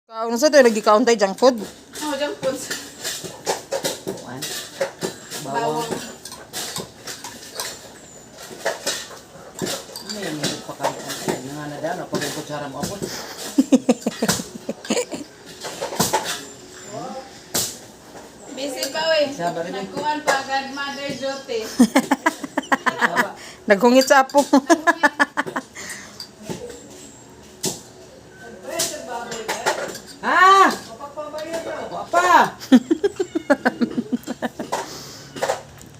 Ano sa ito? Nag-count tayo junk food? Oh, junk food. Kuan. Bawang. Ano yung nagpakain? Ay, nanganadaan ako ng kutsara mo ako. Busy pa we. Saba rin eh. Nagkuhan pa agad mother duty. Saba. Naghungit sa apo. Ah! Wapa!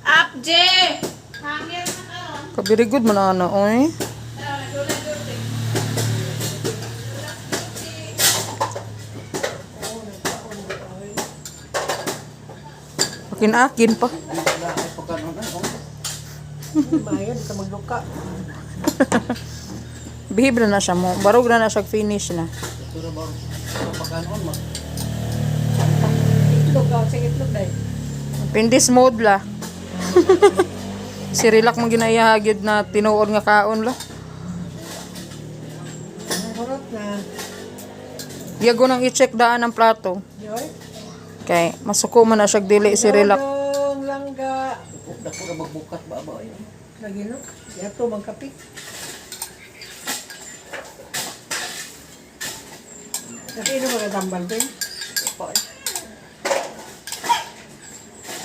Up, J! Hangir na ka. Very good man ana oy. Nagkuhan duty. Akin-akin pa. Wala ay pagkanon ako. Bayad ka magluka. Behave na siya mo. Barog na siya finish na. Ito ba pagkanon mo? Itlog ka, sige itlog dahil. Pindis mode la. Si Relax mo ginayahagid na tinuod nga kaon la. Harap na. Yago nang i-check daan ang plato. Joy? Kay masuko man na siya dili si Relax. Dong, langga. Dako na magbukat ba ba? Lagi no? Yato, magkapik. Kasi ino magkatambal ko eh.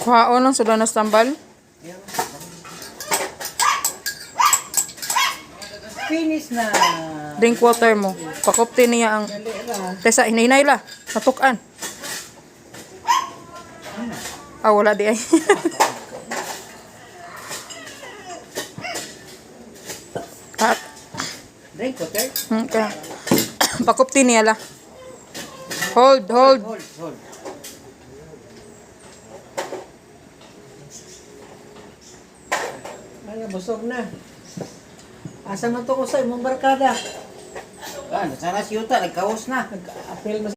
Kuhaon lang sudah na tambal. Finish na. Drink water mo. Pakopti niya ang Dali ra. Tesa, hinay la. Natukan. Ah, wala di ay. Ah, Drink water? kaya. Pakopti niya la. Hold, hold. Hold. Ay, busog na. Asa man to ko sa imong barkada? Ah, sana si Yuta nagkaos na. Nag-apel